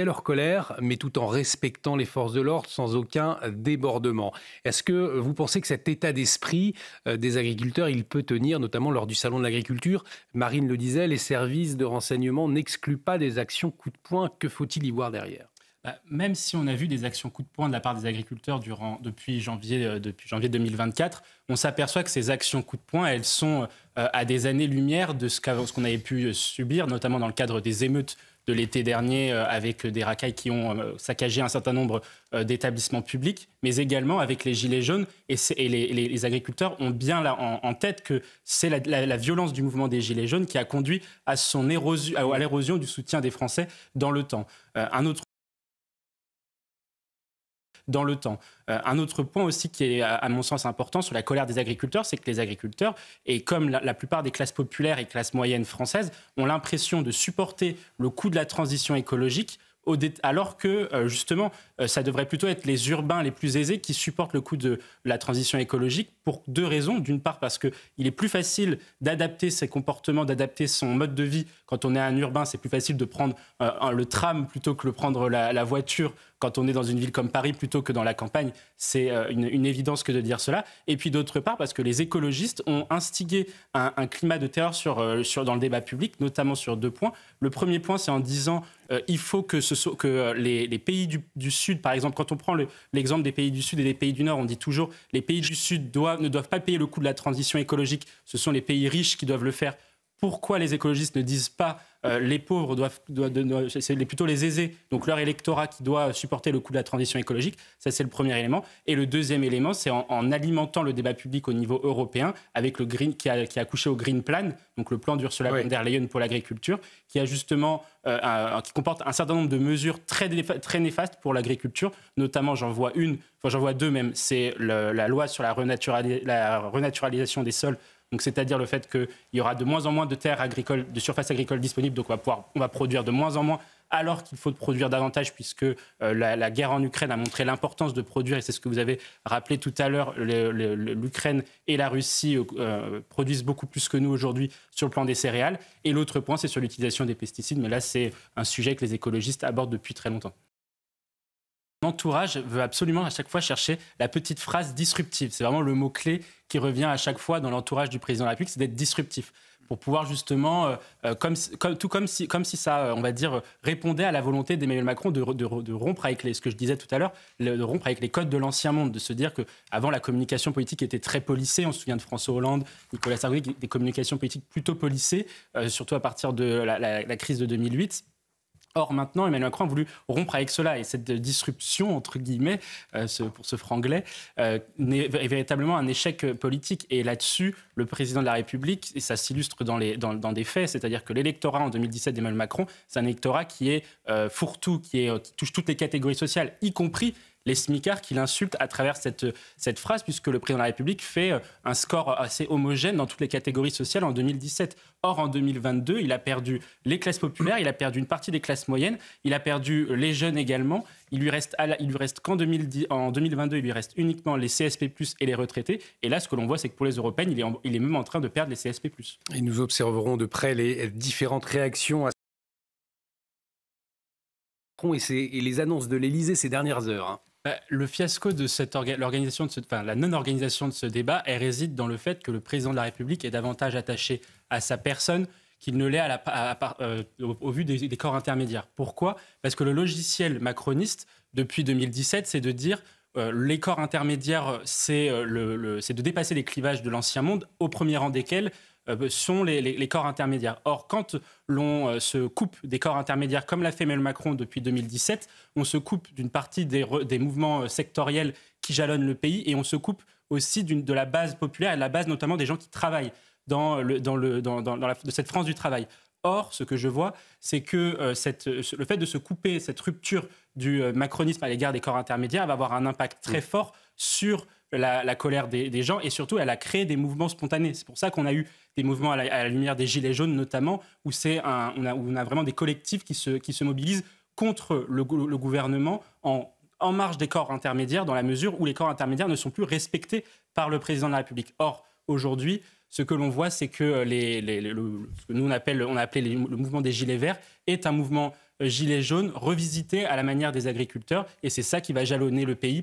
leur colère, mais tout en respectant les forces de l'ordre sans aucun débordement. Est-ce que vous pensez que cet état d'esprit des agriculteurs, il peut tenir, notamment lors du Salon de l'agriculture? Marine le disait, les services de renseignement n'excluent pas des actions coup de poing. Que faut-il y voir derrière? Même si on a vu des actions coup de poing de la part des agriculteurs depuis janvier 2024, on s'aperçoit que ces actions coup de poing, elles sont à des années-lumière de ce qu'on avait pu subir, notamment dans le cadre des émeutes de l'été dernier avec des racailles qui ont saccagé un certain nombre d'établissements publics, mais également avec les gilets jaunes. Les agriculteurs ont bien là en tête que c'est la violence du mouvement des gilets jaunes qui a conduit à l'érosion du soutien des Français dans le temps. Un autre point aussi qui est, à mon sens, important sur la colère des agriculteurs, c'est que les agriculteurs, et comme la plupart des classes populaires et classes moyennes françaises, ont l'impression de supporter le coût de la transition écologique alors que, justement, ça devrait plutôt être les urbains les plus aisés qui supportent le coût de la transition écologique pour deux raisons. D'une part, parce qu'il est plus facile d'adapter ses comportements, d'adapter son mode de vie. Quand on est un urbain, c'est plus facile de prendre le tram plutôt que de prendre la voiture quand on est dans une ville comme Paris plutôt que dans la campagne. C'est une évidence que de dire cela. Et puis d'autre part, parce que les écologistes ont instigé un climat de terreur dans le débat public, notamment sur deux points. Le premier point, c'est en disant il faut que les pays du Sud, par exemple, quand on prend l'exemple des pays du Sud et des pays du Nord, on dit toujours les pays du Sud ne doivent pas payer le coût de la transition écologique, ce sont les pays riches qui doivent le faire. Pourquoi les écologistes ne disent pas les pauvres c'est plutôt les aisés, donc leur électorat qui doit supporter le coût de la transition écologique? Ça, c'est le premier élément. Et le deuxième élément, c'est en alimentant le débat public au niveau européen avec le Green qui a accouché au Green Plan, donc le plan d'Ursula von der Leyen pour l'agriculture, qui a justement qui comporte un certain nombre de mesures très néfastes pour l'agriculture. Notamment, j'en vois deux même. C'est la loi sur la renaturalisation des sols. Donc, c'est-à-dire le fait qu'il y aura de moins en moins de terres agricoles, de surface agricole disponible, donc on va produire de moins en moins, alors qu'il faut produire davantage, puisque la guerre en Ukraine a montré l'importance de produire, et c'est ce que vous avez rappelé tout à l'heure, l'Ukraine et la Russie produisent beaucoup plus que nous aujourd'hui sur le plan des céréales. Et l'autre point, c'est sur l'utilisation des pesticides, mais là, c'est un sujet que les écologistes abordent depuis très longtemps. L'entourage veut absolument à chaque fois chercher la petite phrase disruptive. C'est vraiment le mot-clé qui revient à chaque fois dans l'entourage du président de la République, c'est d'être disruptif. Pour pouvoir justement, comme si ça, on va dire, répondait à la volonté d'Emmanuel Macron de rompre avec ce que je disais tout à l'heure, de rompre avec les codes de l'ancien monde, de se dire qu'avant la communication politique était très policée. On se souvient de François Hollande, Nicolas Sarkozy, des communications politiques plutôt policées, surtout à partir de la crise de 2008. Or, maintenant, Emmanuel Macron a voulu rompre avec cela. Et cette disruption, entre guillemets, pour ce franglais, est véritablement un échec politique. Et là-dessus, le président de la République, et ça s'illustre dans des faits, c'est-à-dire que l'électorat en 2017 d'Emmanuel Macron, c'est un électorat qui est fourre-tout, qui touche toutes les catégories sociales, y compris les smicards qui l'insultent à travers cette phrase, puisque le président de la République fait un score assez homogène dans toutes les catégories sociales en 2017. Or, en 2022, il a perdu les classes populaires, il a perdu une partie des classes moyennes, il a perdu les jeunes également. Il lui reste qu'en 2022, il lui reste uniquement les CSP+, et les retraités. Et là, ce que l'on voit, c'est que pour les européennes, il est même en train de perdre les CSP+. Et nous observerons de près les différentes réactions à Macron et les annonces de l'Élysée ces dernières heures. Le fiasco de la non-organisation de ce débat, elle réside dans le fait que le président de la République est davantage attaché à sa personne qu'il ne l'est au vu des corps intermédiaires. Pourquoi ? Parce que le logiciel macroniste, depuis 2017, c'est de dire les corps intermédiaires, c'est de dépasser les clivages de l'ancien monde, au premier rang desquels sont les corps intermédiaires. Or, quand l'on se coupe des corps intermédiaires, comme l'a fait Emmanuel Macron depuis 2017, on se coupe d'une partie des mouvements sectoriels qui jalonnent le pays, et on se coupe aussi de la base populaire, et de la base notamment des gens qui travaillent de cette France du travail. Or, ce que je vois, c'est que le fait de se couper, cette rupture du macronisme à l'égard des corps intermédiaires va avoir un impact très fort sur la colère des gens, et surtout, elle a créé des mouvements spontanés. C'est pour ça qu'on a eu des mouvements à la lumière des Gilets jaunes, notamment, où on a vraiment des collectifs qui se mobilisent contre le gouvernement en marge des corps intermédiaires, dans la mesure où les corps intermédiaires ne sont plus respectés par le président de la République. Or, aujourd'hui, ce que l'on voit, c'est que ce que nous on a appelé le mouvement des Gilets verts est un mouvement gilets jaunes revisité à la manière des agriculteurs. Et c'est ça qui va jalonner le pays.